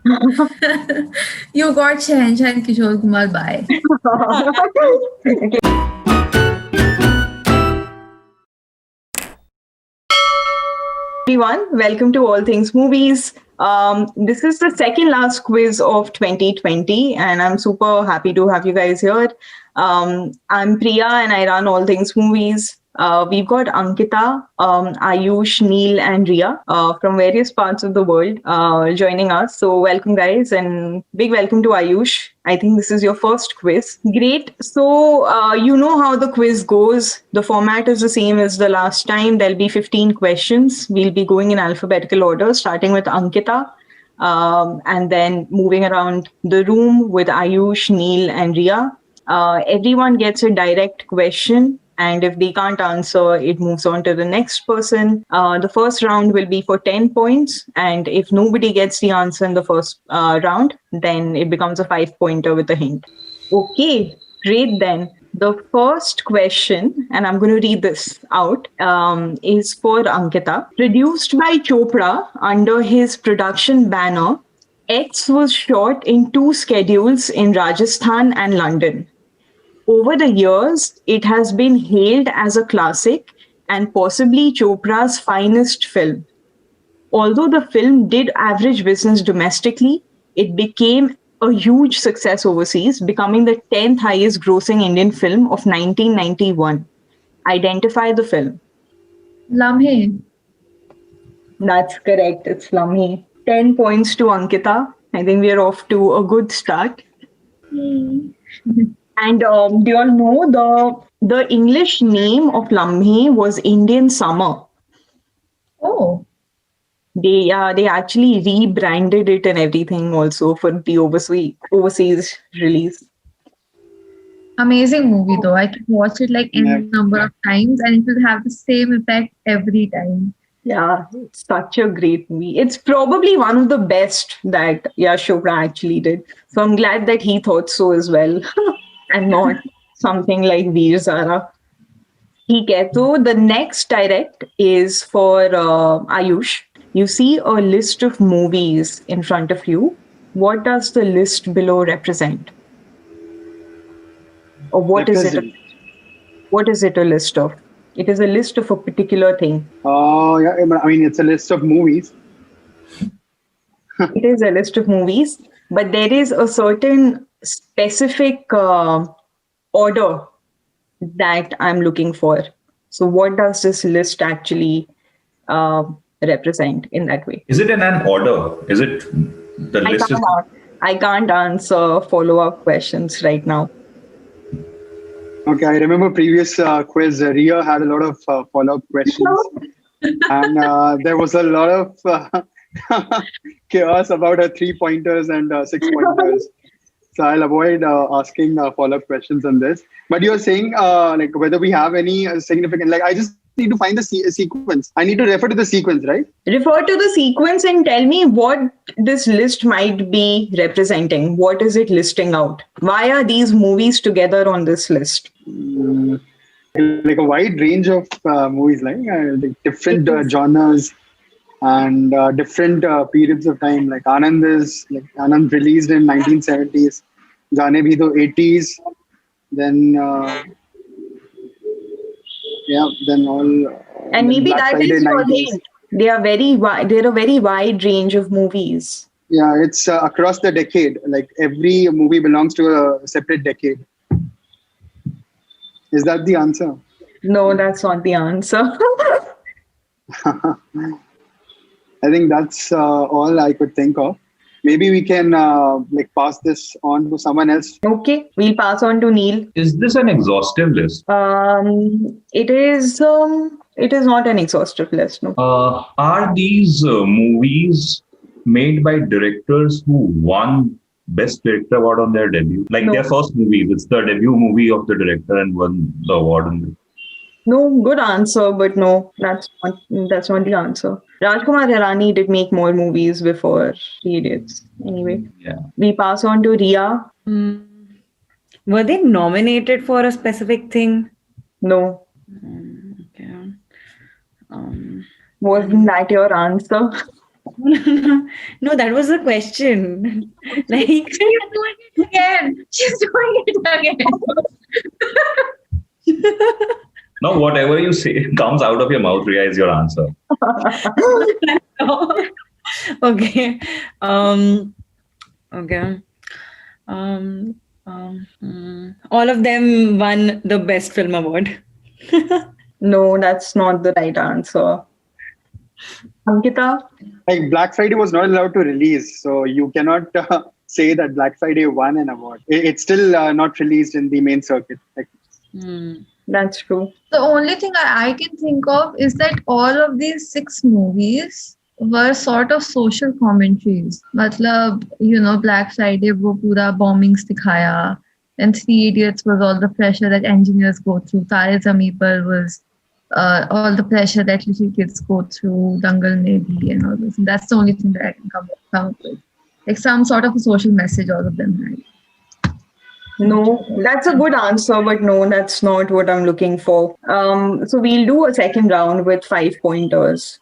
You got Shahenshah and Kishore Kumar. Bye. Everyone, welcome to All Things Movies. This is the second last quiz of 2020, and I'm super happy to have you guys here. I'm Priya, and I run All Things Movies. We've got Ankita, Ayush, Neil, and Ria from various parts of the world joining us. So, welcome, guys, and big welcome to Ayush. I think this is your first quiz. Great. So, you know how the quiz goes. The format is the same as the last time. There'll be 15 questions. We'll be going in alphabetical order, starting with Ankita, and then moving around the room with Ayush, Neil, and Ria. Everyone gets a direct question, and if they can't answer, it moves on to the next person. The first round will be for 10 points, and if nobody gets the answer in the first round, then it becomes a 5-pointer with a hint. Okay, great then. The first question, and I'm going to read this out, is for Ankita. Produced by Chopra under his production banner, X was shot in 2 schedules in Rajasthan and London. Over the years, it has been hailed as a classic and possibly Chopra's finest film. Although the film did average business domestically, it became a huge success overseas, becoming the 10th highest grossing Indian film of 1991. Identify the film. Lamhe. That's correct. It's Lamhe. 10 points to Ankita. I think we are off to a good start. And do you all know the English name of Lamhe was Indian Summer? Oh. They actually rebranded it and everything also for the overseas release. Amazing movie though. I can watch it like any number of times and it will have the same effect every time. Yeah, it's such a great movie. It's probably one of the best that Yash Chopra actually did. So I'm glad that he thought so as well. And not something like Veer Zara. So the next direct is for Ayush. You see a list of movies in front of you. What does the list below represent? Or what is it? What is it a list of? It is a list of a particular thing. Yeah, I mean, it's a list of movies. It is a list of movies, but there is a certain specific order that I'm looking for. So what does this list actually represent in that way? Is it in an order? Is it the list? I can't answer follow-up questions right now. Okay, I remember previous quiz, Ria had a lot of follow-up questions. And there was a lot of chaos about her 3-pointers and 6-pointers. So I'll avoid asking follow-up questions on this. But you're saying like whether we have any significant, like I just need to find the sequence. I need to refer to the sequence, right? Refer to the sequence and tell me what this list might be representing. What is it listing out? Why are these movies together on this list? Like a wide range of movies, like different genres and different periods of time. Like Anand released in 1970s, Jaane Bhi Do 80s, then then all. And maybe that is your hint. They are They're a very wide range of movies. Yeah, it's across the decade. Like every movie belongs to a separate decade. Is that the answer? No, that's not the answer. I think that's all I could think of. Maybe we can like pass this on to someone else. Okay, we'll pass on to Neil. Is this an exhaustive list? It is not an exhaustive list. No. Are these movies made by directors who won Best Director Award on their debut? Like their first movies, it's the debut movie of the director and won the award on it. No, good answer, but no, that's not the answer. Rajkumar Hirani did make more movies before Three Idiots. Anyway, we pass on to Ria. Were they nominated for a specific thing? No. Okay. Wasn't that your answer? No, that was the question. Like, She's doing it again. She's doing it again. No, whatever you say comes out of your mouth, Riya, is your answer. okay. Okay. Um, all of them won the best film award. No, that's not the right answer. Ankita? Like Black Friday was not allowed to release, so you cannot say that Black Friday won an award. It's still not released in the main circuit. Like, That's true. The only thing I can think of is that all of these 6 movies were sort of social commentaries. Matlab, Black Friday wo pura bombings dikhaya, and Three Idiots was all the pressure that engineers go through. Tare Zameen Par was all the pressure that little kids go through, Dangal maybe, and all this. And that's the only thing that I can come up with. Like some sort of a social message all of them had. No, that's a good answer, but no, that's not what I'm looking for. So we'll do a second round with 5 pointers.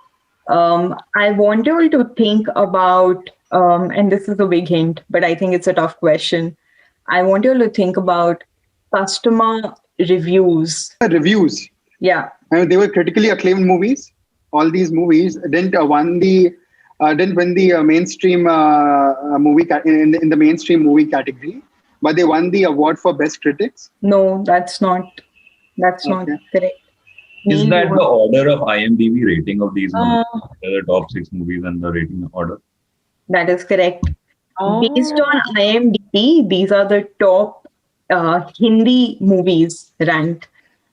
I want you all to think about, and this is a big hint, but I think it's a tough question. I want you all to think about customer reviews. reviews. Yeah. I mean, they were critically acclaimed movies. All these movies didn't win the mainstream movie in the mainstream movie category, but they won the award for best critics. No, that's not correct. Is that the order of IMDb rating of these movies? The top 6 movies and the rating order? That is correct. Based on IMDb, these are the top Hindi movies ranked.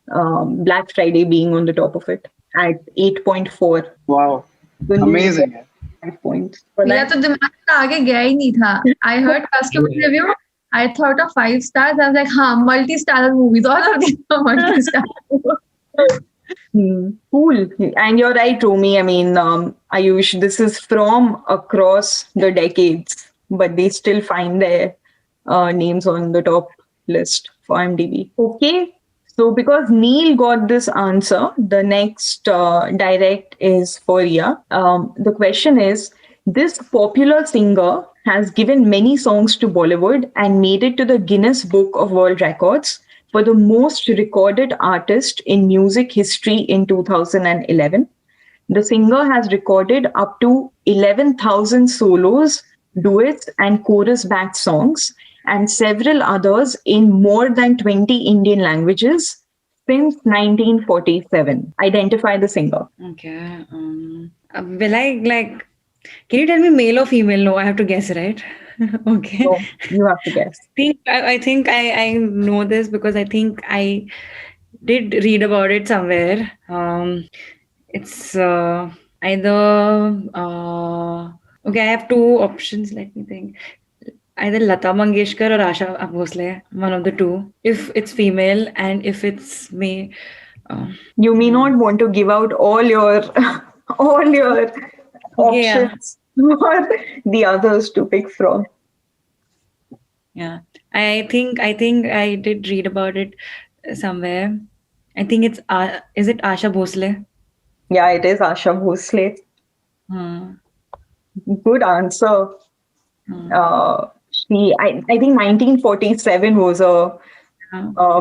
Black Friday being on the top of it at 8.4. Wow, amazing! 5 points. मेरा तो दिमाग से आगे गया ही नहीं था. I heard customer review. I thought of 5 stars. I was like, multi-star movies. All of these are multi-star. Cool. And you're right, Romy. I mean, Ayush, this is from across the decades, but they still find their names on the top list for IMDb. Okay. So because Neil got this answer, the next direct is for Riya. The question is, this popular singer has given many songs to Bollywood and made it to the Guinness Book of World Records for the most recorded artist in music history in 2011. The singer has recorded up to 11,000 solos, duets, and chorus-backed songs, and several others in more than 20 Indian languages since 1947. Identify the singer. Okay. Will I can you tell me male or female? No, I have to guess, right? Okay. So you have to guess. I think I know this because I think I did read about it somewhere. It's either okay. I have 2 options. Let me think. Either Lata Mangeshkar or Asha Bhosle, one of the 2. If it's female and if it's me, You may not want to give out all your options for the others to pick from. Yeah, I think I did read about it somewhere. I think it's is it Asha Bhosle? Yeah, it is Asha Bhosle. Good answer. I think 1947 was a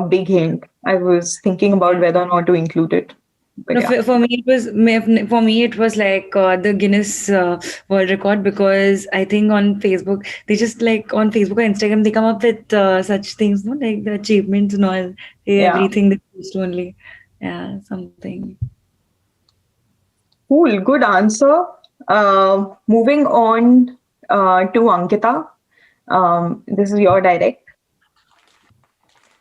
big hint. I was thinking about whether or not to include it. But No, yeah. for me it was like the Guinness World Record, because I think on Facebook they just on Facebook or Instagram they come up with such things, no, like the achievements and all, everything they post only, something. Cool, good answer. Moving on to Ankita. This is your direct.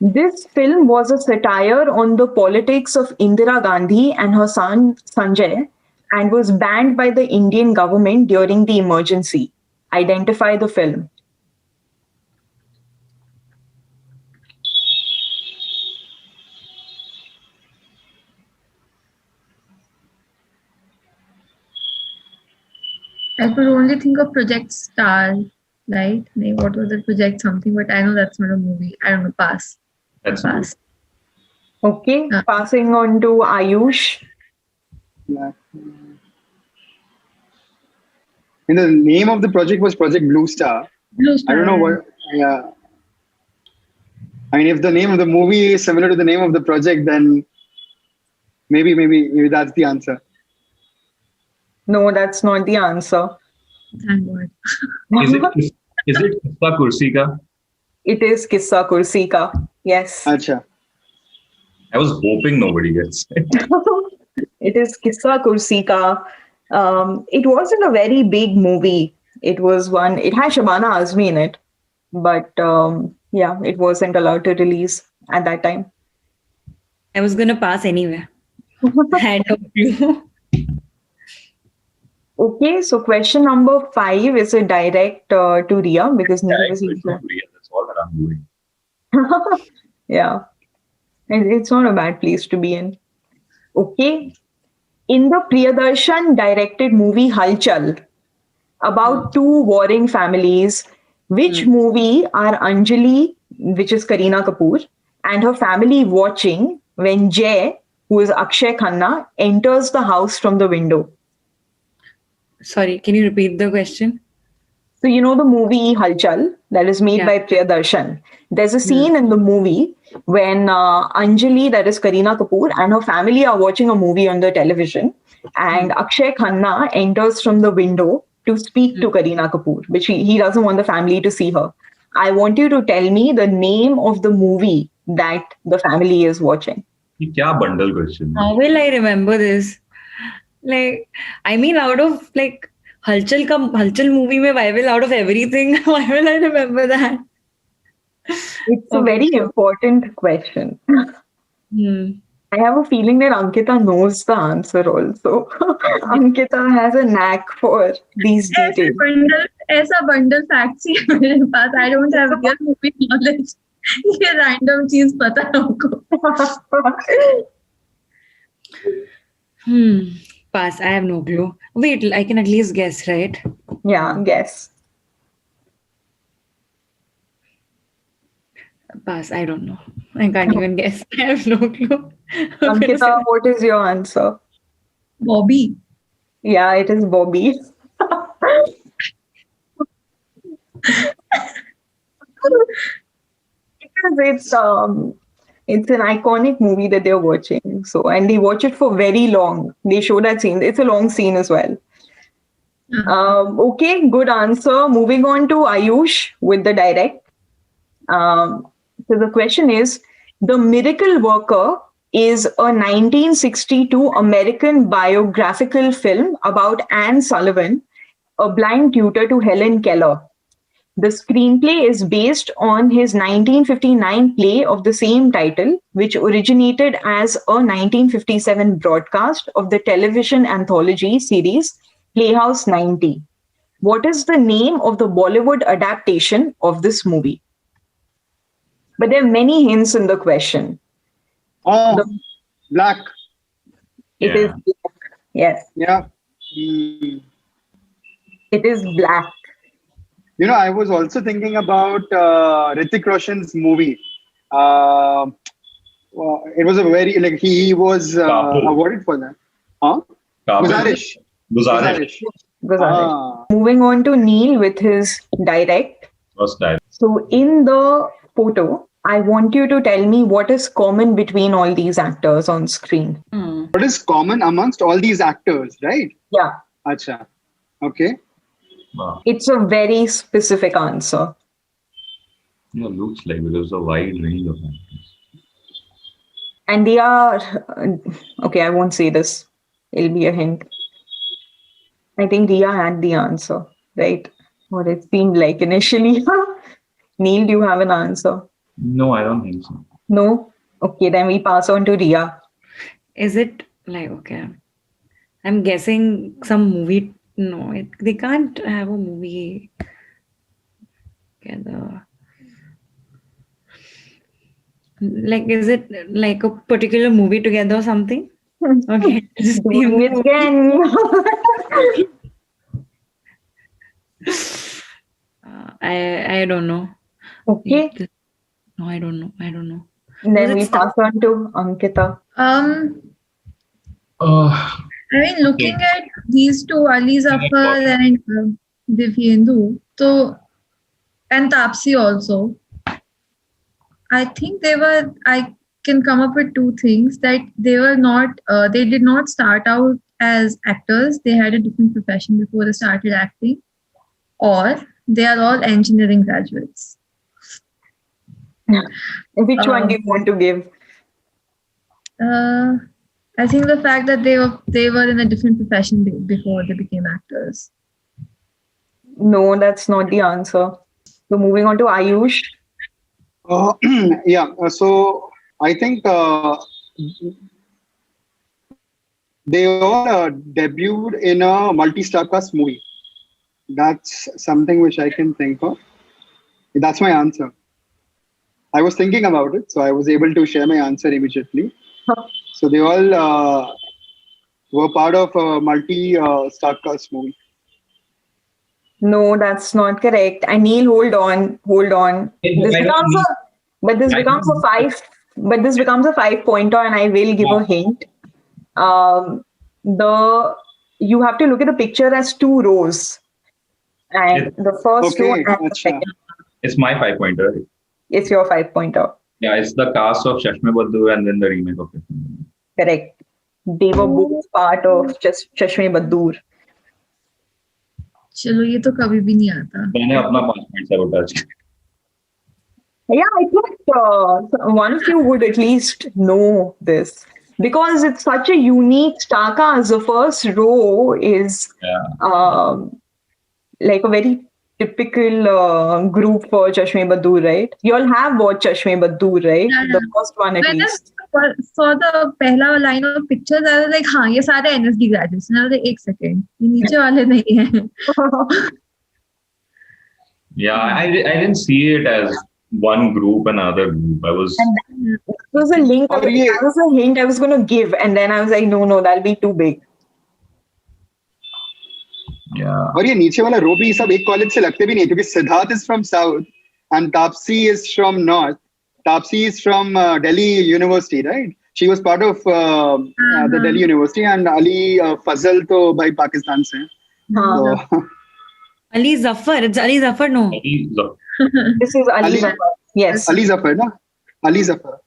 This film was a satire on the politics of Indira Gandhi and her son Sanjay and was banned by the Indian government during the emergency. Identify the film. I could only think of Project Star, right? What was it? Project something, but I know that's not a movie. I don't know. Pass. That's Pass. Okay, passing on to Ayush. And the name of the project was Project Blue Star. Blue I don't know Star. what. Yeah. I mean, if the name of the movie is similar to the name of the project, then maybe that's the answer. No, that's not the answer. Thank God. Is it Kissa Kursi Ka? It is Kissa Kursi Ka. Yes. Acha. I was hoping nobody gets it. It is Kissa Kursi Ka. It wasn't a very big movie. It was one, it had Shabana Azmi in it. But yeah, it wasn't allowed to release at that time. I was gonna pass anyway. I don't know. Okay, so question number 5 is a direct to Ria because Neil was It's not real. That's all that I'm doing. yeah, it's not a bad place to be in. Okay, in the Priyadarshan directed movie Halchal about two warring families, which movie are Anjali, which is Kareena Kapoor, and her family watching when Jay, who is Akshay Khanna, enters the house from the window? Sorry, can you repeat the question? So you know the movie Halchal that is made Yeah. by Priyadarshan. There's a scene in the movie when Anjali, that is Kareena Kapoor, and her family are watching a movie on the television, and Akshay Khanna enters from the window to speak to Kareena Kapoor, which he doesn't want the family to see her. I want you to tell me the name of the movie that the family is watching. ये क्या bundle question? How will I remember this? Like, I mean, out of like Halchal movie mein why will out of everything, why will I remember that? It's a very important question. I have a feeling that Ankita knows the answer also. Ankita has a knack for these details. ऐसा bundle facts ही है मेरे पास. I don't have real movie knowledge. ये random चीज पता है हमको. Pass. I have no clue. Wait, I can at least guess, right? Yeah, guess. Pass. I don't know. I can't even guess. I have no clue. Ankita, what is your answer? Bobby. Yeah, it is Bobby. Because it's an iconic movie that they're watching. So, and they watch it for very long. They show that scene. It's a long scene as well. Okay, good answer. Moving on to Ayush with the direct. So the question is, The Miracle Worker is a 1962 American biographical film about Anne Sullivan, a blind tutor to Helen Keller. The screenplay is based on his 1959 play of the same title, which originated as a 1957 broadcast of the television anthology series Playhouse 90. What is the name of the Bollywood adaptation of this movie? But there are many hints in the question. Oh, black. It is black. Yes, Yeah. it is black. You know, I was also thinking about Hrithik Roshan's movie. It was a very like he was Kapoor. awarded for that. Huh? Guzarish. Guzarish. Moving on to Neil with his direct. First time. So in the photo, I want you to tell me what is common between all these actors on screen. What is common amongst all these actors, right? Yeah, Acha. Okay. Wow. it's a very specific answer. Yeah, looks like because a wide range of actors. And they are, okay, I won't say this. It'll be a hint. I think Ria had the answer, right? What it seemed like initially. Neil, do you have an answer? No, I don't think so. No? Okay, then we pass on to Ria. Is it like, okay, I'm guessing some movie. No, they can't have a movie together. Like, is it like a particular movie together or something? Okay. Just Doing it again. I don't know. Okay, No, I don't know. I don't know. then Was we it pass on to Ankita. I mean, looking at these two, Ali Zafar and Divyendu, so and Tapsi also, I think I can come up with two things that they did not start out as actors. They had a different profession before they started acting, or they are all engineering graduates. Which one do you want to give? I think the fact that they were in a different profession before they became actors. No, that's not the answer. So moving on to Ayush. Yeah, so I think they all debuted in a multi-star cast movie. That's something which I can think of. That's my answer. I was thinking about it, so I was able to share my answer immediately. So they all were part of a multi-star cast movie. No, that's not correct. And Neil, hold on. This becomes a 5-pointer, and I will give a hint. You have to look at the picture as two rows, and the first row and the second. It's my 5-pointer. It's your 5-pointer. Yeah, it's the cast of Chashme Baddu and then the remake of it. Correct. They were both part of Chashme Baddur. चलो ये तो कभी भी नहीं आता. मैंने अपना 5 point sabotage किया. Yeah, I thought one of you would at least know this because it's such a unique star cast. The first row is like a very typical group for Chashme Baddur, right? You all have watched Chashme Baddur, right? Yeah. The first one at When least. I saw the पहला line of pictures, I was like, हाँ ये सारे NSD graduates. And I was like, एक second, ये नीचे वाले नहीं हैं. Yeah, I didn't see it as one group and another group. I was. It was a link. That was a hint I was going to give, and then I was like, no, that'll be too big. Yeah. और ये नीचे वाला रो भी सब एक college से लगते भी नहीं क्योंकि Siddharth is from south and Tapsi is from north. Tapsi is from Delhi University, right? She was part of the Delhi University, and Ali Fazal to by Pakistan se. So, Ali Zafar. It's Ali Zafar, no. This is Ali Zafar. Yes. Ali Zafar, na? Ali Zafar.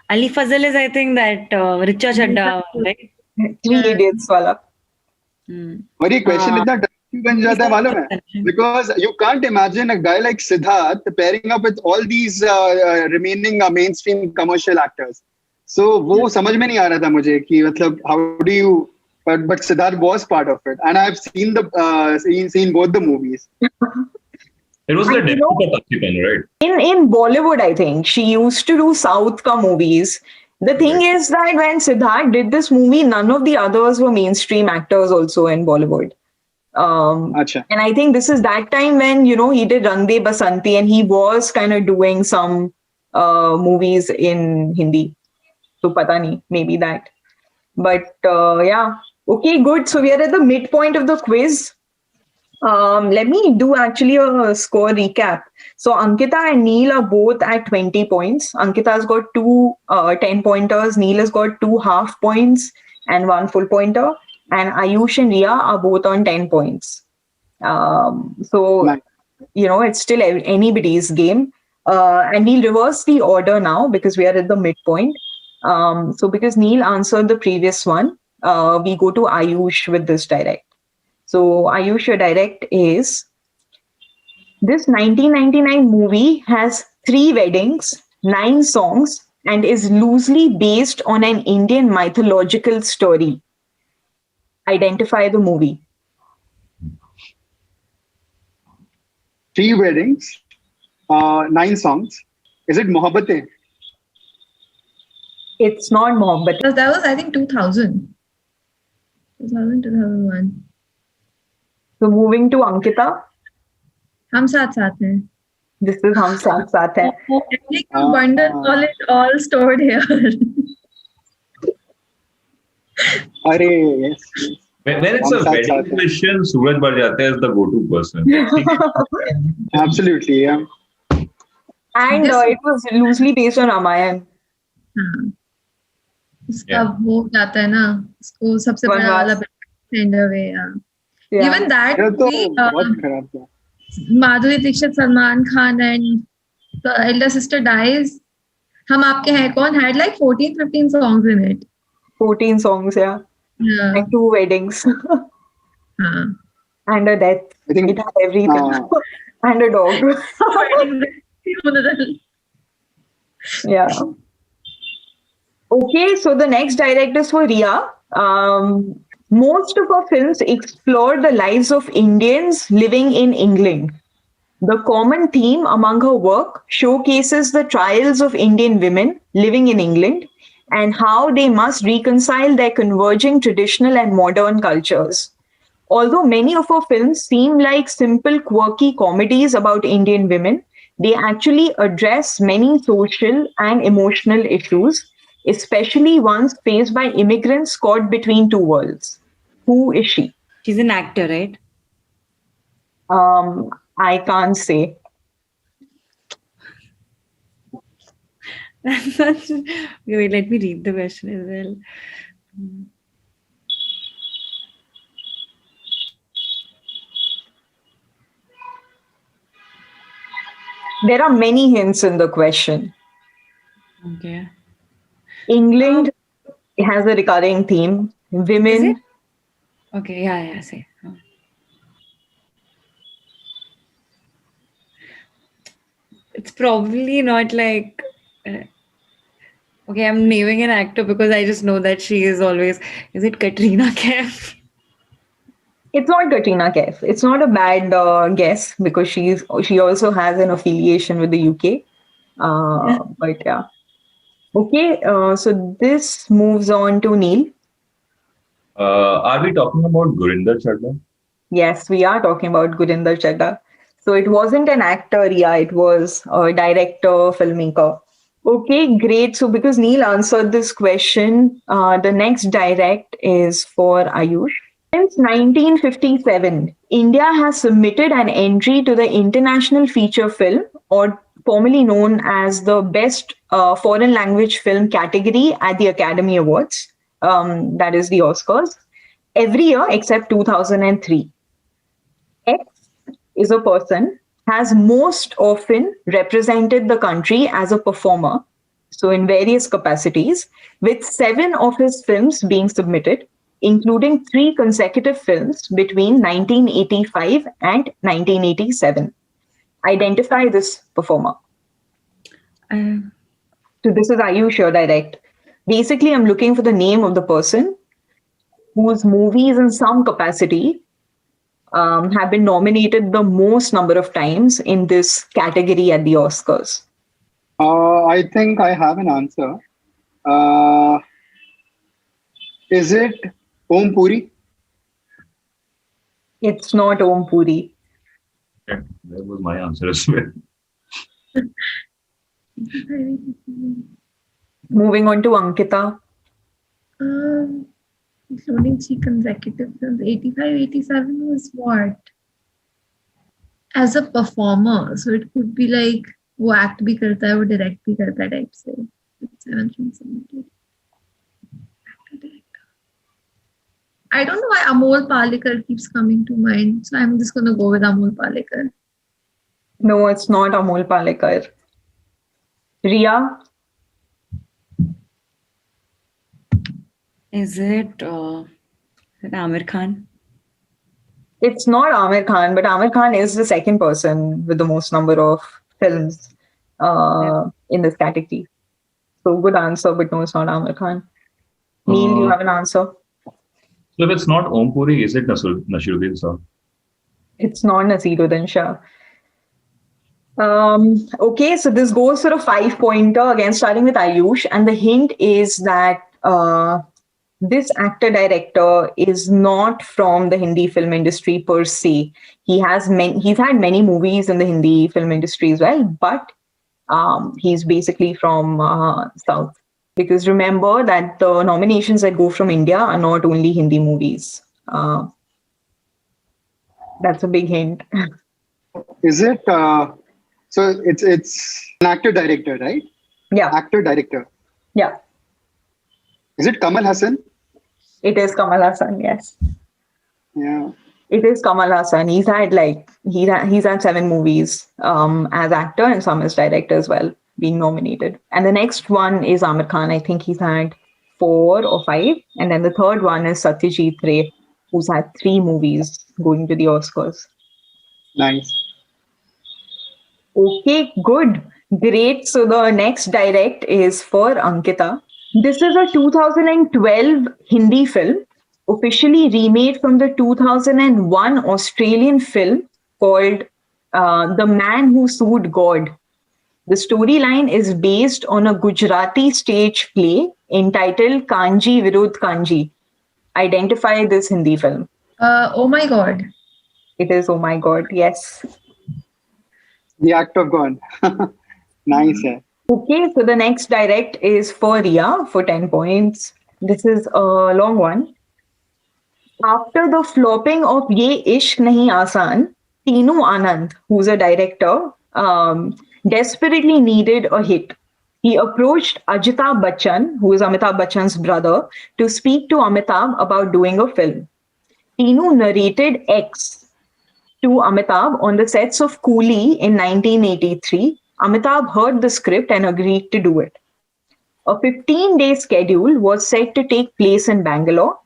Ali Fazal is, I think, that Richa Chadda, right? 3 Idiots wala. और ये question इतना tough बन जाता है मालूम है because you can't imagine a guy like Siddharth pairing up with all these remaining mainstream commercial actors. So वो समझ में नहीं आ रहा था मुझे कि मतलब how do you but Siddharth was part of it and I've seen seen both the movies. It was the debut for Tapsi Pannu, right? In Bollywood, I think she used to do South ka movies. The thing is that when Siddharth did this movie, none of the others were mainstream actors also in Bollywood. And I think this is that time when, he did Rang De Basanti and he was kind of doing some movies in Hindi. So pata nahi, maybe that. But yeah. Okay, good. So we are at the midpoint of the quiz. Let me do actually a score recap. So Ankita and Neil are both at 20 points. Ankita has got 2 10-pointers. Neil has got 2 half points and 1 full pointer. And Ayush and Riya are both on 10 points. It's still anybody's game. And we'll reverse the order now because we are at the midpoint. So because Neil answered the previous one, we go to Ayush with this direct. So Ayush, your direct is, this 1999 movie has 3 weddings, 9 songs, and is loosely based on an Indian mythological story. Identify the movie. 3 weddings, 9 songs. Is it Mohabbatein? It's not Mohabbatein. That was, I think, 2000. 2001. So moving to Ankita. हम साथ साथ हैं. This is हम साथ साथ हैं. Like abundant all stored here. Yes. When it's a wedding question, Suraj Barjate is the go-to person. Absolutely, yeah. And it was loosely based on Ramayana. उसका वो जाता है ना, उसको सबसे बड़ा वाला वनवास. Tender way. Yeah. Even that ये तो मूवी, बहुत खराब था. Madhuri Dixit, Salman Khan and the elder sister dies. Hum Aapke हैं कौन had like 14-15 songs in it. 14 songs, yeah. Yeah. And 2 weddings. हाँ. And a death. I think It had everything. And a dog. Yeah. Okay, so the next director is for Ria. Most of our films explore the lives of Indians living in England. The common theme among her work showcases the trials of Indian women living in England and how they must reconcile their converging traditional and modern cultures. Although many of her films seem like simple, quirky comedies about Indian women, they actually address many social and emotional issues, especially ones faced by immigrants caught between two worlds. Who is she? She's an actor, right? I can't say. Wait, let me read the question as well. There are many hints in the question. Okay. England has a recurring theme. Is Women. it? Okay, yeah, say. It's probably not like. Okay, I'm naming an actor because I just know that she is always. Is it Katrina Kaif? It's not Katrina Kaif. It's not a bad guess because she also has an affiliation with the UK. But yeah. Okay, so this moves on to Neil. Are we talking about Gurinder Chadha? Yes, we are talking about Gurinder Chadha. So it wasn't an actor, yeah, it was a director, filmmaker. Okay, great. So because Neil answered this question, the next direct is for Ayush. Since 1957, India has submitted an entry to the International Feature Film, or formerly known as the Best Foreign Language Film category at the Academy Awards, that is the Oscars, every year except 2003. X is a person has most often represented the country as a performer, so in various capacities, with 7 of his films being submitted, including 3 consecutive films between 1985 and 1987. Identify this performer. So this is Ayush, your direct. Basically, I'm looking for the name of the person whose movies in some capacity have been nominated the most number of times in this category at the Oscars. I think I have an answer. Is it Om Puri? It's not Om Puri. Yeah, that was my answer as well. Moving on to Ankita. Including 3 consecutive films. 85, 87 was what? As a performer, so it could be like वो act भी करता है, वो direct भी करता है type से. 7 films submitted. Actor, director. I don't know why Amol Palekar keeps coming to mind, so I'm just gonna go with Amol Palekar. No, it's not Amol Palekar. Ria? Is it Amir Khan? It's not Amir Khan, but Amir Khan is the second person with the most number of films in this category. So good answer, but no, it's not Amir Khan. Neil, you have an answer? So if it's not Om Puri, is it Nasiruddin Shah? It's not Nasiruddin Shah. Okay, so this goes for a 5-pointer, again starting with Ayush, and the hint is that this actor-director is not from the Hindi film industry per se. He's had many movies in the Hindi film industry as well, but he's basically from South. Because remember that the nominations that go from India are not only Hindi movies. That's a big hint. Is it? So it's an actor director, right? Yeah. Actor director. Yeah. Is it Kamal Hassan? It is Kamal Hassan, yes. Yeah. It is Kamal Hassan. He's had 7 movies as actor and some as director as well, being nominated. And the next one is Amir Khan. I think he's had 4 or 5. And then the third one is Satyajit Ray, who's had 3 movies going to the Oscars. Nice. Okay, good. Great. So the next direct is for Ankita. This is a 2012 Hindi film, officially remade from the 2001 Australian film called The Man Who Sued God. The storyline is based on a Gujarati stage play entitled Kanji Virudh Kanji. Identify this Hindi film. Oh my God. It is, oh my God, yes. The Act of God. Nice. Yeah. Okay, so the next direct is for Ria for 10 points. This is a long one. After the flopping of Ye Ishq Nahi Aasan, Tinu Anand, who's a director, desperately needed a hit. He approached Ajitabh Bachchan, who is Amitabh Bachchan's brother, to speak to Amitabh about doing a film. Tinu narrated X to Amitabh on the sets of Coolie in 1983. Amitabh heard the script and agreed to do it. A 15-day schedule was set to take place in Bangalore,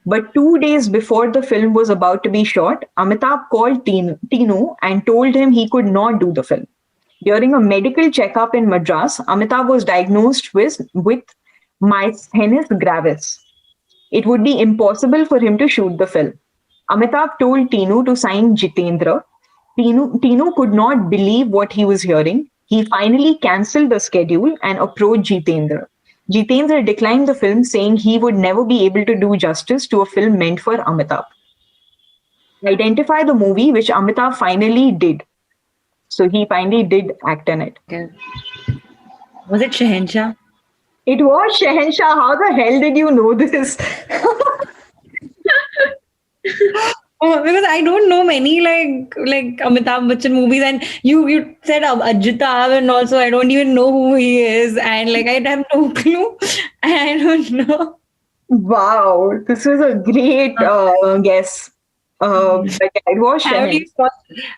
but 2 days before the film was about to be shot, Amitabh called Tinu and told him he could not do the film. During a medical checkup in Madras, Amitabh was diagnosed with myasthenia gravis. It would be impossible for him to shoot the film. Amitabh told Tinu to sign Jitendra. Tinu could not believe what he was hearing. He finally cancelled the schedule and approached Jitendra. Jitendra declined the film, saying he would never be able to do justice to a film meant for Amitabh. Identify the movie which Amitabh finally did. So he finally did act in it. Okay. Was it Shahenshah? It was Shahenshah. How the hell did you know this? Oh, because I don't know many like Amitabh Bachchan movies, and you said Ajitabh, and also I don't even know who he is, and like I have no clue. I don't know. Wow, this is a great guess. But it was Shahenshah.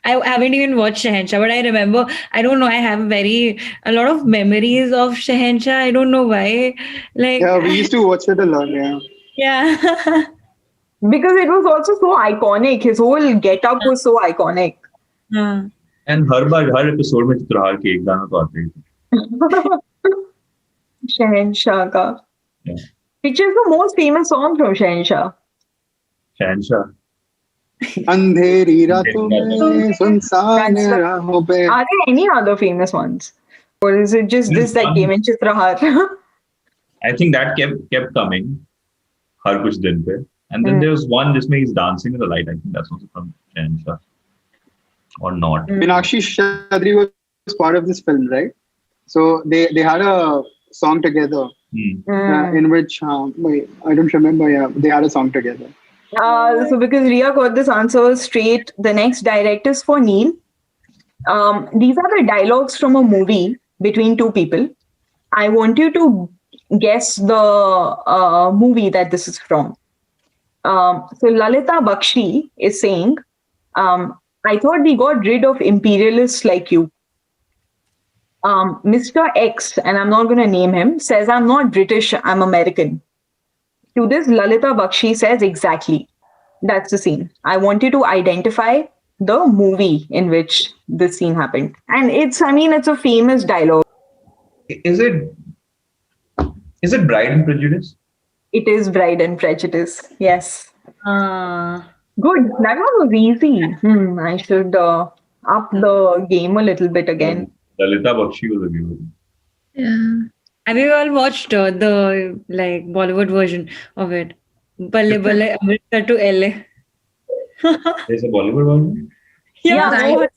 I haven't even watched Shahenshah, but I remember. I don't know. I have a lot of memories of Shahenshah. I don't know why. Like Yeah, we used to watch it a lot. Yeah. yeah. Because it was also so iconic. His whole get-up was so iconic. Yeah. And her episode में चित्रहार के एक गाना तो आते ही थे. Shahenshah ka. Yeah. Which is the most famous song from Shahenshah? Shahenshah. अंधेरी रातों में सुनसान राहों पे. Are there any other famous ones? Or is it just this that came in Chitrahar? I think that kept coming. हर कुछ दिन पे. And then there was one जिसमें he's dancing in the light. I think that's also from Shahenshah. Or not. Meenakshi Shadri was part of this film, right? So they had a song together in which wait, I don't remember. Yeah, they had a song together. So because Ria got this answer straight, the next direct is for Neil. These are the dialogues from a movie between 2 people. I want you to guess the movie that this is from. So Lalita Bakshi is saying, I thought we got rid of imperialists like you. Mr. X, and I'm not going to name him, says, I'm not British, I'm American. To this, Lalita Bakshi says, exactly. That's the scene. I want you to identify the movie in which this scene happened. And it's a famous dialogue. Is it Bride and Prejudice? It is Bride and Prejudice. Yes. Good. That one was easy. I should up the game a little bit again. Lalita Bakshi was a good. Yeah. Have you all watched the like Bollywood version of it? Balle Balle Amritsar to LA. There's a Bollywood one? Yeah, right.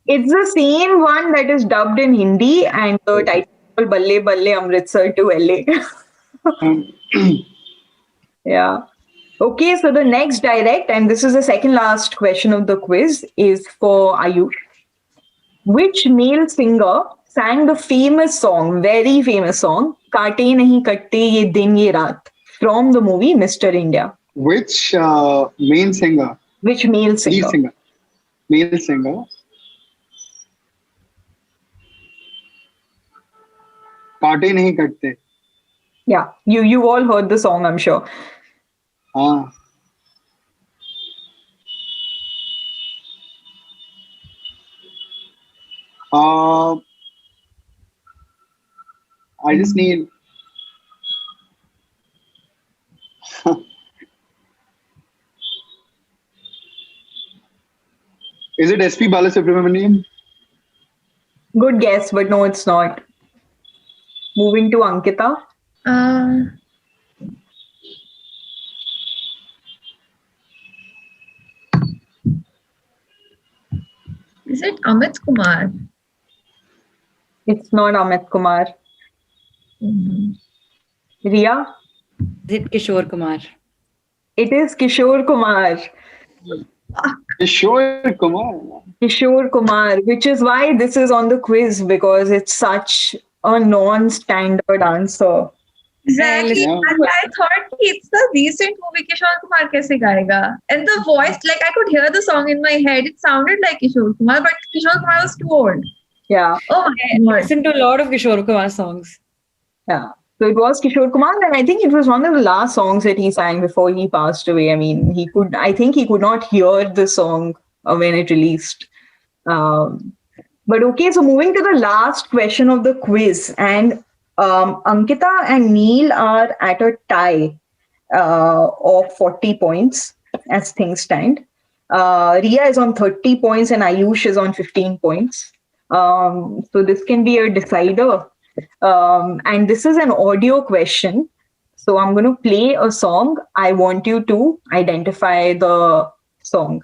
It's the same one that is dubbed in Hindi and the title is Balle Balle Amritsar to LA. Yeah. Okay, so the next direct, and this is the second last question of the quiz, is for Ayush. Which male singer sang the famous song, very famous song, काटे नहीं कटते ये दिन ये रात, from the movie Mr. India. Which main singer? Which male Lead singer? singer. Male singer. काटे नहीं कटते. Yeah, you all heard the song, I'm sure. हाँ. I just need. Is it SP Balasubramanian? Good guess, but no, it's not. Moving to Ankita. Is it Amit Kumar? It's not Amit Kumar. Riya? Is it Kishore Kumar? It is Kishore Kumar. Kishore Kumar. Kishore Kumar, which is why this is on the quiz, because it's such a non-standard answer. Exactly. Yeah. And I thought it's the recent movie. Kishore Kumar kaise gaega? And the voice, like I could hear the song in my head. It sounded like Kishore Kumar, but Kishore Kumar was too old. Yeah, Oh I my god. listen to a lot of Kishore Kumar songs. yeah. So it was Kishore Kumar, and I think it was one of the last songs that he sang before he passed away. I mean, I think he could not hear the song when it released. But okay, so moving to the last question of the quiz, and Ankita and Neil are at a tie of 40 points as things stand. Riya is on 30 points and Ayush is on 15 points. So this can be a decider. And this is an audio question. So I'm going to play a song. I want you to identify the song.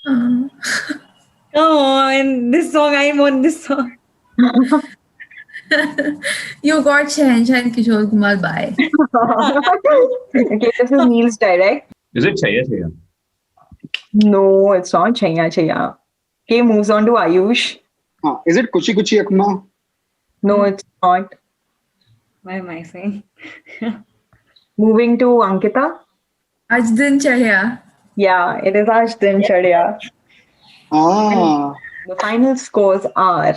Come on, this song, I want this song. You got Shahenshah and Kishore Kumar. Bye. Okay, this is Neil's direct. Is it Chaya Chaya? No, it's not Chaya Chaya. Okay, moves on to Ayush. Is it Kuchi Kuchi Akma? No, it's not. Why am I saying? Moving to Ankita. Aaj din chadya. Yeah, it is Aaj Din Chadya. The final scores are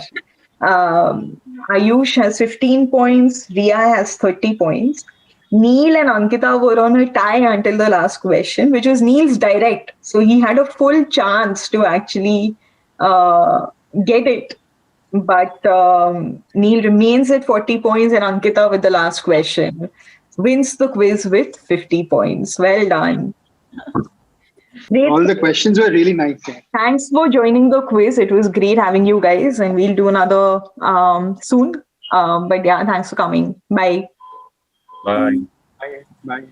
Ayush has 15 points, Riya has 30 points. Neil and Ankita were on a tie until the last question, which was Neil's direct. So he had a full chance to actually get it. But Neil remains at 40 points and Ankita with the last question wins the quiz with 50 points. Well done. Great. All the questions were really nice. Yeah. Thanks for joining the quiz. It was great having you guys, and we'll do another soon. But yeah, thanks for coming. Bye. Bye. Bye.